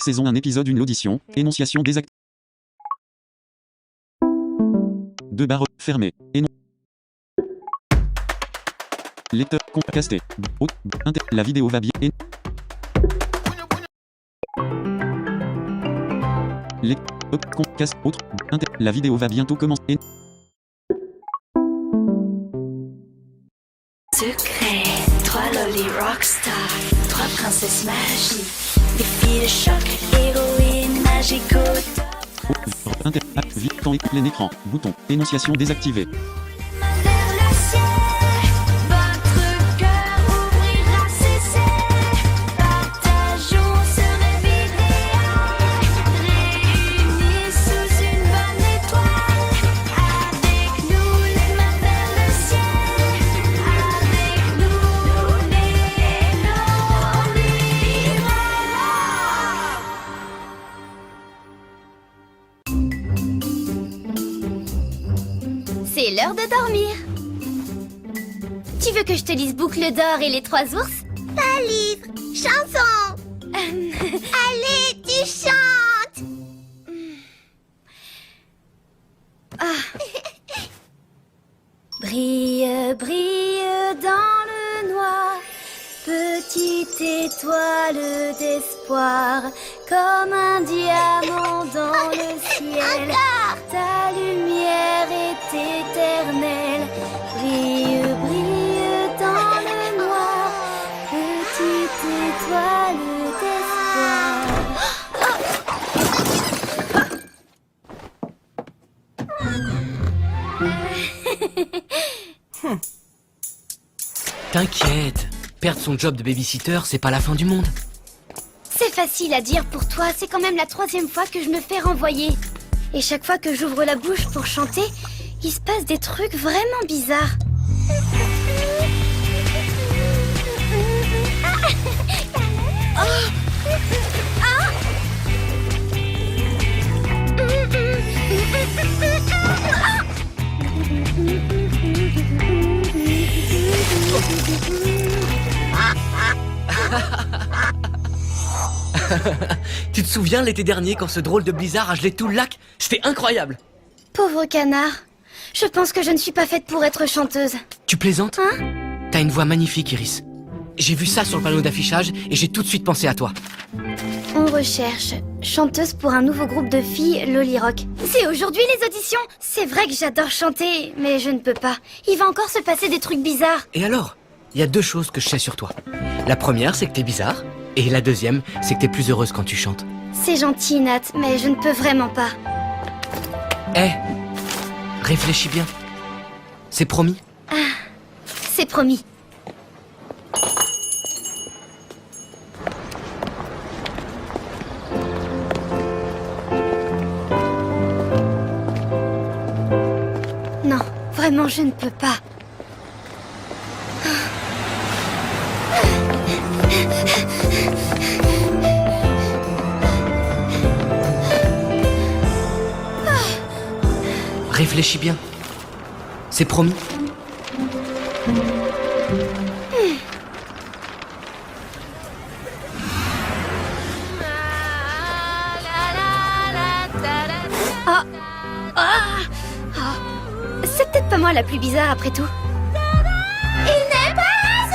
Saison 1 épisode 1 l'audition, énonciation des actes. 2 barres fermées. Lecteur casté. La vidéo va bien. Autre. La vidéo va bientôt commencer. Secret, 3 lolly rockstar, 3 princesses magiques, des filles de choc, héroïnes magico. Temps plein écran. Bouton. Énonciation désactivée. Vers le ciel, votre cœur ouvrira ses ailes. Partageons ce rêve idéal, réunis sous une bonne étoile. Avec nous les mains vers le ciel, avec nous les Lolliras. C'est l'heure de dormir. Tu veux que je te lise Boucle d'or et les 3 ours? Pas livre, chanson. Allez, tu chantes. Brille, brille dans le noir, petite étoile d'espoir, comme un diamant dans le ciel. Ta lumière est éternelle. Brille, brille dans le noir, petite étoile d'espoir. T'inquiète, perdre son job de babysitter, c'est pas la fin du monde. C'est facile à dire pour toi, c'est quand même la 3e fois que je me fais renvoyer. Et chaque fois que j'ouvre la bouche pour chanter, il se passe des trucs vraiment bizarres. Tu te souviens l'été dernier quand ce drôle de blizzard a gelé tout le lac? C'était incroyable. Pauvre canard, je pense que je ne suis pas faite pour être chanteuse. Tu plaisantes? Hein? T'as une voix magnifique, Iris. J'ai vu ça sur le panneau d'affichage et j'ai tout de suite pensé à toi. On recherche chanteuse pour un nouveau groupe de filles Lolly Rock. C'est aujourd'hui les auditions. C'est vrai que j'adore chanter, mais je ne peux pas. Il va encore se passer des trucs bizarres. Et alors? Il y a 2 choses que je sais sur toi. La première, c'est que t'es bizarre. Et la deuxième, c'est que t'es plus heureuse quand tu chantes. C'est gentil, Nat, mais je ne peux vraiment pas. Réfléchis bien. C'est promis? C'est promis. Non, vraiment, je ne peux pas. Réfléchis bien. C'est promis? C'est peut-être pas moi la plus bizarre après tout. Il n'est pas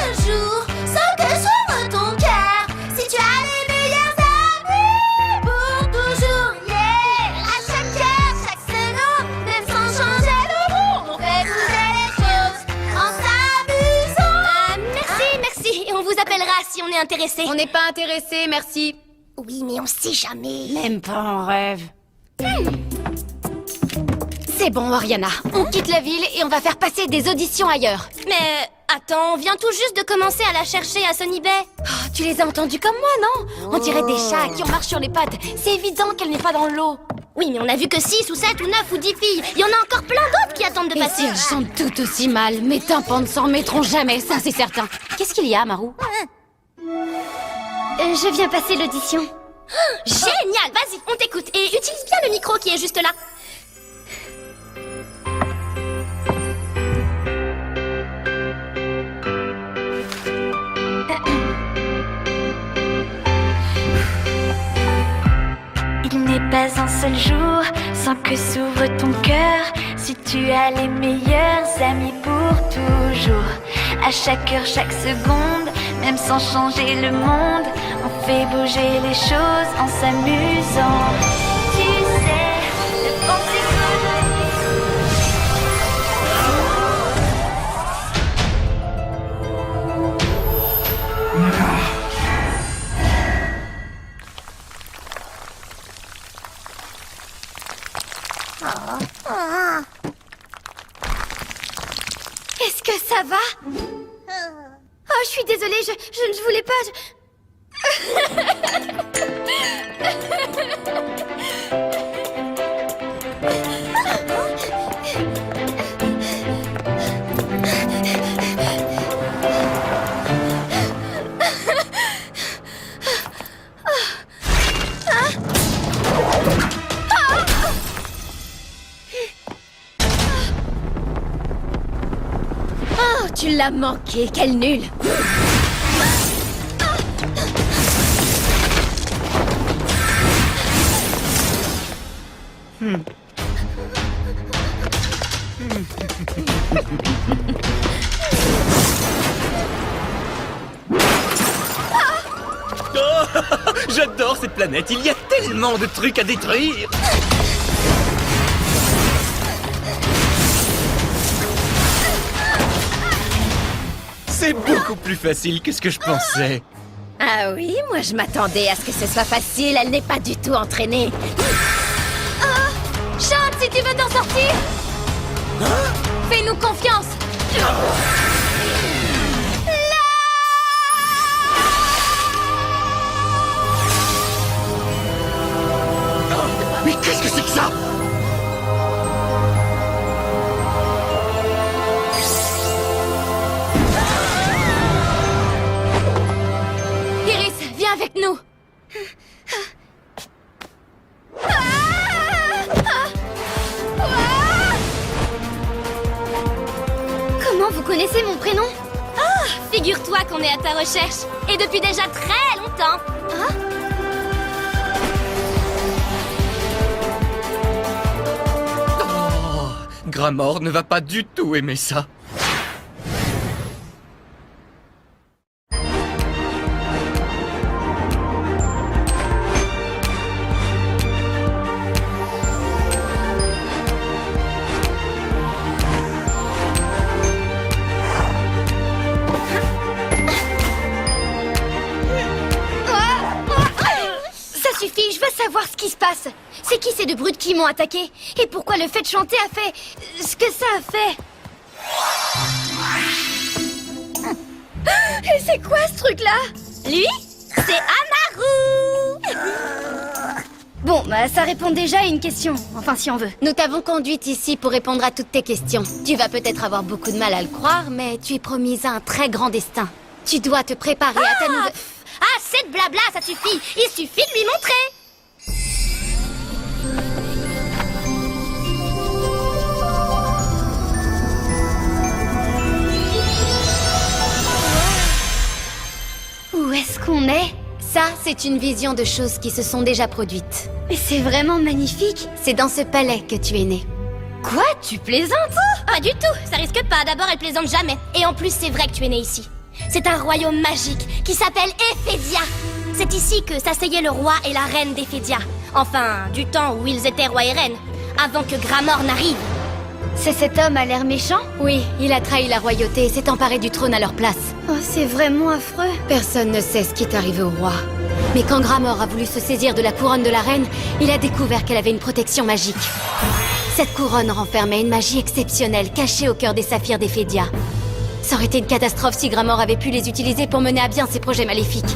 un jour sans que s'ouvre ton cœur. Si tu as les meilleurs amis pour toujours, yeah. À chaque heure, chaque saison, même sans changer le monde, on fait bouger les choses en s'amusant. Merci, on vous appellera si on est intéressé. On n'est pas intéressé, merci. Oui, mais on sait jamais. Même pas en rêve. C'est bon, Oriana. On quitte la ville et on va faire passer des auditions ailleurs. Mais attends, on vient tout juste de commencer à la chercher à Sunny Bay. Oh, tu les as entendus comme moi, non? On dirait des chats qui en marchent sur les pattes. C'est évident qu'elle n'est pas dans l'eau. Oui, mais on a vu que 6 ou 7 ou 9 ou 10 filles. Il y en a encore plein d'autres qui attendent de Et passer. si elles chantent toutes aussi mal, mes tympans ne s'en remettront jamais, ça c'est certain. Qu'est-ce qu'il y a, Marou? Je viens passer l'audition. Génial, vas-y, on t'écoute. Et utilise bien le micro qui est juste là. Il n'est pas un seul jour sans que s'ouvre ton cœur. Si tu as les meilleurs amis pour toujours. À chaque heure, chaque seconde, même sans changer le monde, on fait bouger les choses en s'amusant. Tu sais, de penser Est-ce que ça va? Oh, je suis désolée, je ne voulais pas... Oh, tu l'as manqué, quel nul! Oh, j'adore cette planète, il y a tellement de trucs à détruire. C'est beaucoup plus facile que ce que je pensais. Ah oui, moi je m'attendais à ce que ce soit facile, elle n'est pas du tout entraînée. Chante si tu veux t'en sortir. Fais-nous confiance. Mais qu'est-ce que c'est que ça? Iris, viens avec nous. Comment vous connaissez mon prénom? Figure-toi qu'on est à ta recherche. Et depuis déjà très longtemps. Oh, Gramor ne va pas du tout aimer ça. Ça suffit, je veux savoir ce qui se passe. C'est qui ces deux brutes qui m'ont attaqué? Et pourquoi le fait de chanter a fait... ce que ça a fait? Et c'est quoi ce truc-là? Lui, c'est Amaru! Bon, bah ça répond déjà à une question. Enfin, si on veut. Nous t'avons conduite ici pour répondre à toutes tes questions. Tu vas peut-être avoir beaucoup de mal à le croire, mais tu es promise à un très grand destin. Tu dois te préparer à ta nouvelle... Assez de blabla, ça suffit. Il suffit de lui montrer. Où est-ce qu'on est? Ça, c'est une vision de choses qui se sont déjà produites. Mais c'est vraiment magnifique. C'est dans ce palais que tu es né. Quoi? Tu plaisantes? Pas du tout, ça risque pas. D'abord, elle plaisante jamais. Et en plus, c'est vrai que tu es né ici. C'est un royaume magique qui s'appelle Ephédia. C'est ici que s'asseyaient le roi et la reine d'Ephédia. Enfin, du temps où ils étaient roi et reine, avant que Gramor n'arrive. C'est cet homme à l'air méchant? Oui, il a trahi la royauté et s'est emparé du trône à leur place. Oh, c'est vraiment affreux. Personne ne sait ce qui est arrivé au roi. Mais quand Gramor a voulu se saisir de la couronne de la reine, il a découvert qu'elle avait une protection magique. Cette couronne renfermait une magie exceptionnelle cachée au cœur des saphirs d'Ephédia. Ça aurait été une catastrophe si Gramor avait pu les utiliser pour mener à bien ses projets maléfiques.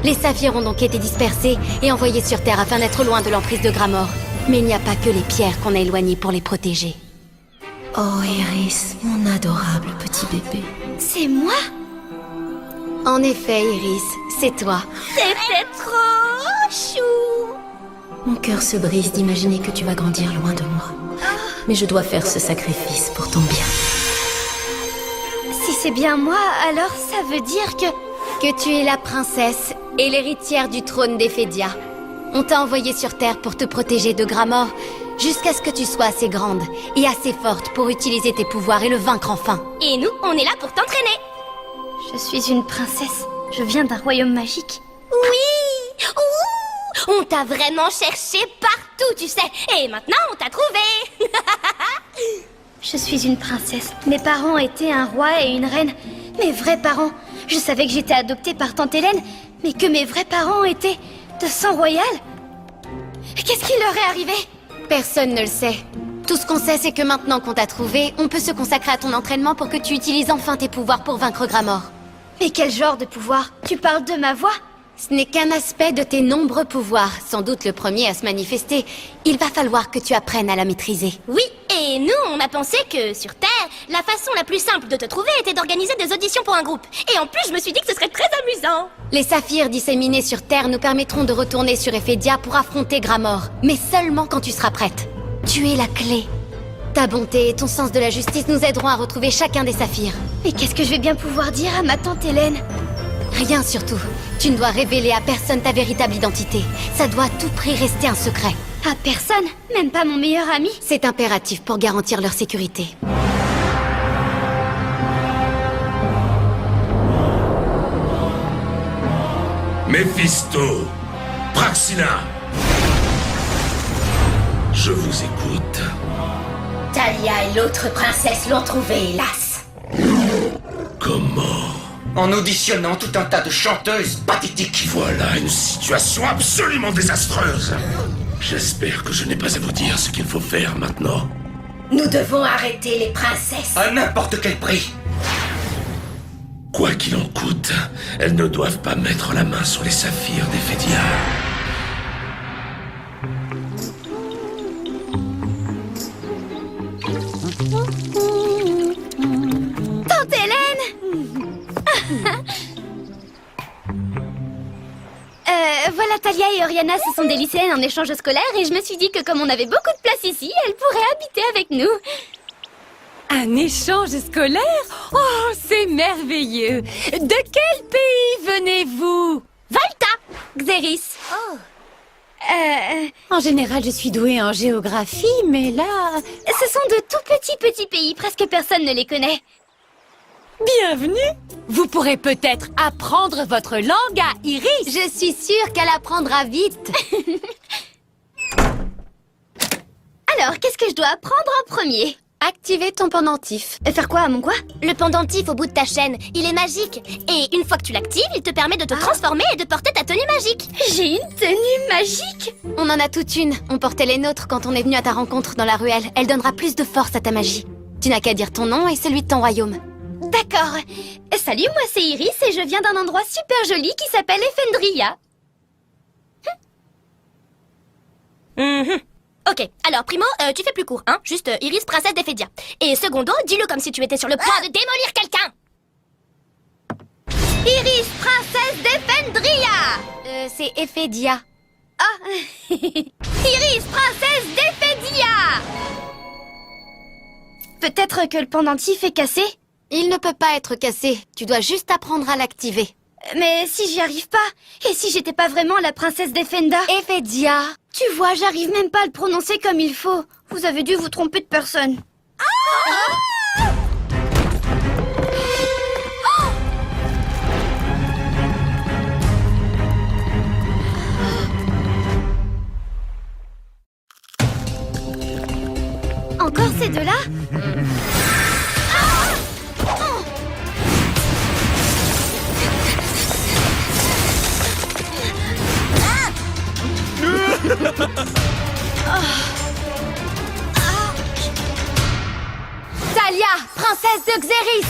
Les saphirs ont donc été dispersés et envoyés sur Terre afin d'être loin de l'emprise de Gramor. Mais il n'y a pas que les pierres qu'on a éloignées pour les protéger. Oh Iris, mon adorable petit bébé. C'est moi? En effet, Iris, c'est toi. C'était trop chou. Mon cœur se brise d'imaginer que tu vas grandir loin de moi. Mais je dois faire ce sacrifice pour ton bien. Si c'est bien moi, alors ça veut dire que... Que tu es la princesse et l'héritière du trône d'Ephédia. On t'a envoyé sur Terre pour te protéger de Gramor, jusqu'à ce que tu sois assez grande et assez forte pour utiliser tes pouvoirs et le vaincre enfin. Et nous, on est là pour t'entraîner. Je suis une princesse. Je viens d'un royaume magique. Oui. Ouh, on t'a vraiment cherché partout, tu sais. Et maintenant, on t'a trouvé. Je suis une princesse. Mes parents étaient un roi et une reine. Mes vrais parents. Je savais que j'étais adoptée par tante Hélène, mais que mes vrais parents étaient de sang royal. Qu'est-ce qui leur est arrivé? Personne ne le sait. Tout ce qu'on sait, c'est que maintenant qu'on t'a trouvé, on peut se consacrer à ton entraînement pour que tu utilises enfin tes pouvoirs pour vaincre Gramor. Mais quel genre de pouvoir? Tu parles de ma voix? Ce n'est qu'un aspect de tes nombreux pouvoirs, sans doute le premier à se manifester. Il va falloir que tu apprennes à la maîtriser. Oui, et nous, on a pensé que sur Terre, la façon la plus simple de te trouver était d'organiser des auditions pour un groupe. Et en plus, je me suis dit que ce serait très amusant. Les saphirs disséminés sur Terre nous permettront de retourner sur Ephédia pour affronter Gramor, mais seulement quand tu seras prête. Tu es la clé. Ta bonté et ton sens de la justice nous aideront à retrouver chacun des saphirs. Mais qu'est-ce que je vais bien pouvoir dire à ma tante Hélène? Rien surtout. Tu ne dois révéler à personne ta véritable identité. Ça doit à tout prix rester un secret. À personne? Même pas mon meilleur ami? C'est impératif pour garantir leur sécurité. Méphisto, Praxina, je vous écoute. Talia et l'autre princesse l'ont trouvé, hélas. Comment? En auditionnant tout un tas de chanteuses pathétiques. Voilà une situation absolument désastreuse. J'espère que je n'ai pas à vous dire ce qu'il faut faire maintenant. Nous devons arrêter les princesses. À n'importe quel prix. Quoi qu'il en coûte, elles ne doivent pas mettre la main sur les saphirs d'Ephédia. Tante Hélène! Voilà, Talia et Oriana, ce sont des lycéennes en échange scolaire et je me suis dit que comme on avait beaucoup de place ici, elles pourraient habiter avec nous. Un échange scolaire? Oh, c'est merveilleux! De quel pays venez-vous? Volta, Xéris. En général, je suis douée en géographie, mais là... Ce sont de tout petits pays, presque personne ne les connaît. Bienvenue! Vous pourrez peut-être apprendre votre langue à Iris! Je suis sûre qu'elle apprendra vite. Alors, qu'est-ce que je dois apprendre en premier? Activer ton pendentif. Faire quoi à mon quoi? Le pendentif au bout de ta chaîne, il est magique. Et une fois que tu l'actives, il te permet de te transformer et de porter ta tenue magique. J'ai une tenue magique? On en a toute une. On portait les nôtres quand on est venu à ta rencontre dans la ruelle. Elle donnera plus de force à ta magie. Tu n'as qu'à dire ton nom et celui de ton royaume. D'accord. Salut, moi c'est Iris et je viens d'un endroit super joli qui s'appelle Ephendria. Ok, alors Primo, tu fais plus court, hein. Juste Iris, princesse d'Ephédia. Et secondo, dis-le comme si tu étais sur le point de démolir quelqu'un. Iris, princesse d'Ephendria. C'est Ephédia. Ah. Iris, princesse d'Ephédia. Peut-être que le pendentif est cassé? Il ne peut pas être cassé. Tu dois juste apprendre à l'activer. Mais si j'y arrive pas? Et si j'étais pas vraiment la princesse d'Ephenda? Ephédia. Tu vois, j'arrive même pas à le prononcer comme il faut. Vous avez dû vous tromper de personne. Encore ces deux-là? Talia, princesse de Xéris.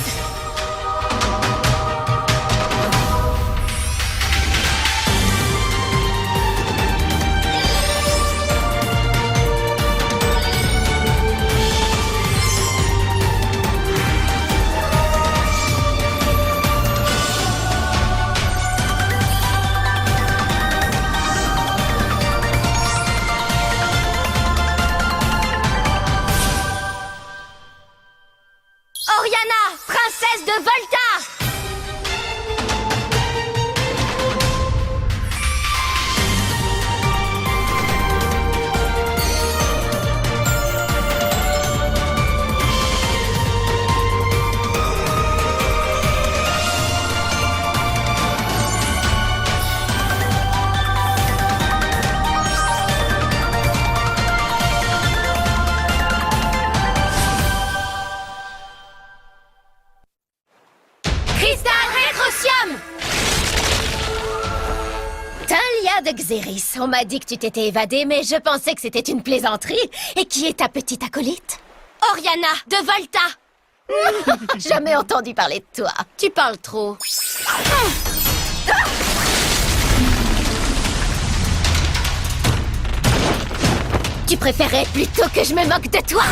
Oriana, princesse avec Xéris. On m'a dit que tu t'étais évadée, mais je pensais que c'était une plaisanterie. Et qui est ta petite acolyte? Oriana, de Volta. Jamais entendu parler de toi. Tu parles trop. Tu préférais plutôt que je me moque de toi?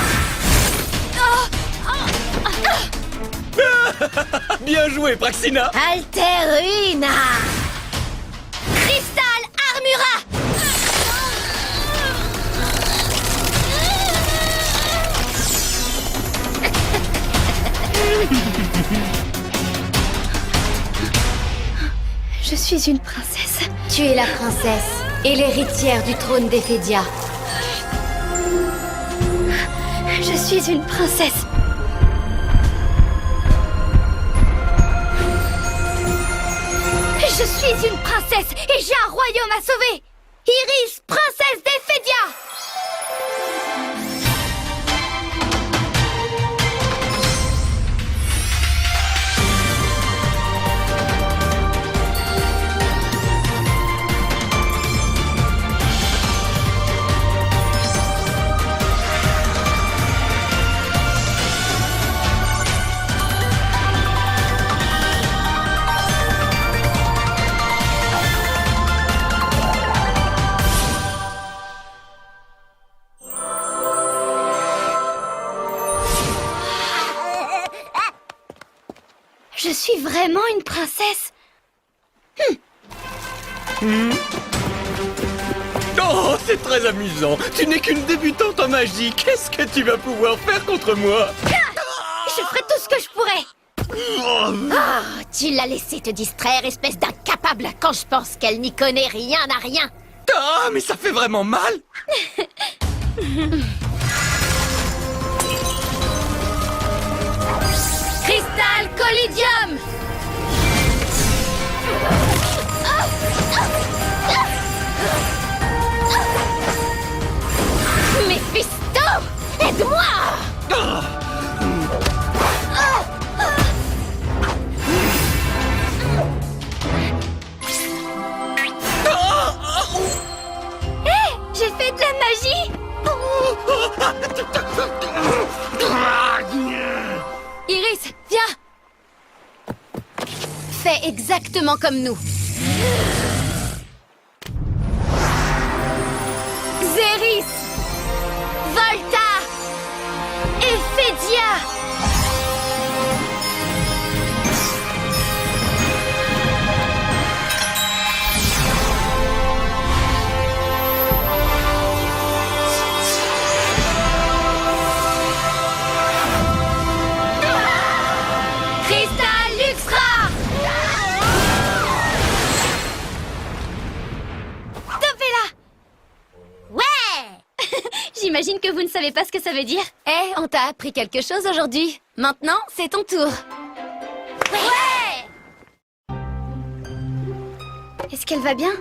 Bien joué, Praxina. Alteruna! Cristal Armura. Je suis une princesse. Tu es la princesse et l'héritière du trône d'Ephédia. Je suis une princesse. Je suis une princesse et j'ai un royaume à sauver. Iris, princesse d'Ephédia. Je suis vraiment une princesse. Oh, c'est très amusant. Tu n'es qu'une débutante en magie. Qu'est-ce que tu vas pouvoir faire contre moi? Je ferai tout ce que je pourrai. Ah, tu l'as laissé te distraire, espèce d'incapable, quand je pense qu'elle n'y connaît rien à rien. Ah, mais ça fait vraiment mal. Cristal Collidium. Méphisto, aide-moi! J'ai fait de la magie. Iris, viens. Fais exactement comme nous. Xéris, Volta, Ephédia. Cristal Luxra. Topez-la. Ouais! J'imagine que vous ne savez pas ce que ça veut dire. Eh, on t'a appris quelque chose aujourd'hui. Maintenant, c'est ton tour. Ouais. Est-ce qu'elle va bien?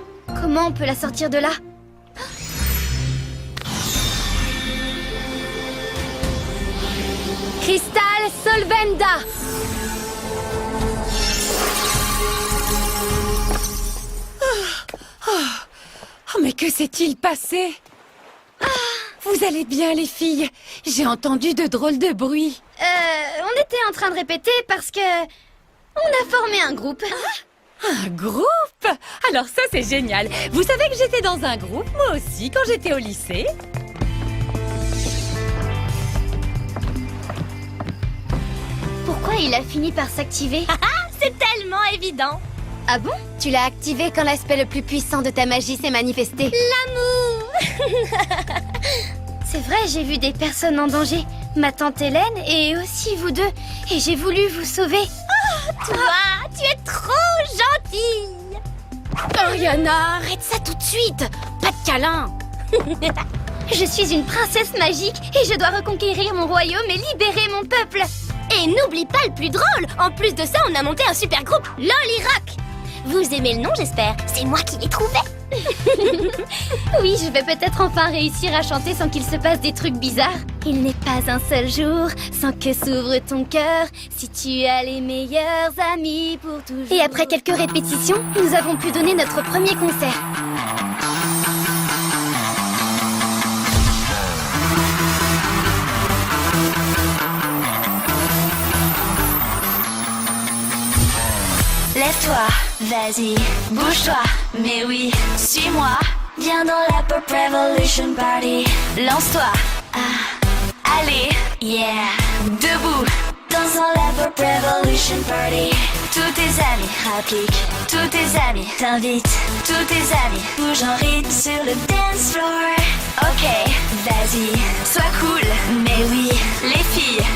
Comment on peut la sortir de là? Cristal Solvenda. Oh, mais que s'est-il passé? Vous allez bien, les filles? J'ai entendu de drôles de bruits. On était en train de répéter parce que... on a formé un groupe. Un groupe? Alors ça, c'est génial. Vous savez que j'étais dans un groupe, moi aussi, quand j'étais au lycée? Pourquoi il a fini par s'activer? C'est tellement évident. Ah bon? Tu l'as activé quand l'aspect le plus puissant de ta magie s'est manifesté. L'amour. C'est vrai, j'ai vu des personnes en danger. Ma tante Hélène et aussi vous deux. Et j'ai voulu vous sauver. Toi, tu es trop gentille. Oriana, arrête ça tout de suite. Pas de câlin. Je suis une princesse magique et je dois reconquérir mon royaume et libérer mon peuple. Et n'oublie pas le plus drôle. En plus de ça, on a monté un super groupe, Loli Rock. Vous aimez le nom, j'espère. C'est moi qui l'ai trouvé. Oui, je vais peut-être enfin réussir à chanter sans qu'il se passe des trucs bizarres. Il n'est pas un seul jour sans que s'ouvre ton cœur si tu as les meilleurs amis pour toujours. Et après quelques répétitions, nous avons pu donner notre premier concert. vas-y, bouge-toi, mais oui, suis-moi. Viens dans la Pop Revolution Party. Lance-toi, allez, yeah, debout. Danse dans la Pop Revolution Party. Tous tes amis rappliquent, tous tes amis t'invitent, tous tes amis bougent en rythme sur le dance floor. Ok, vas-y, sois cool, mais oui, les filles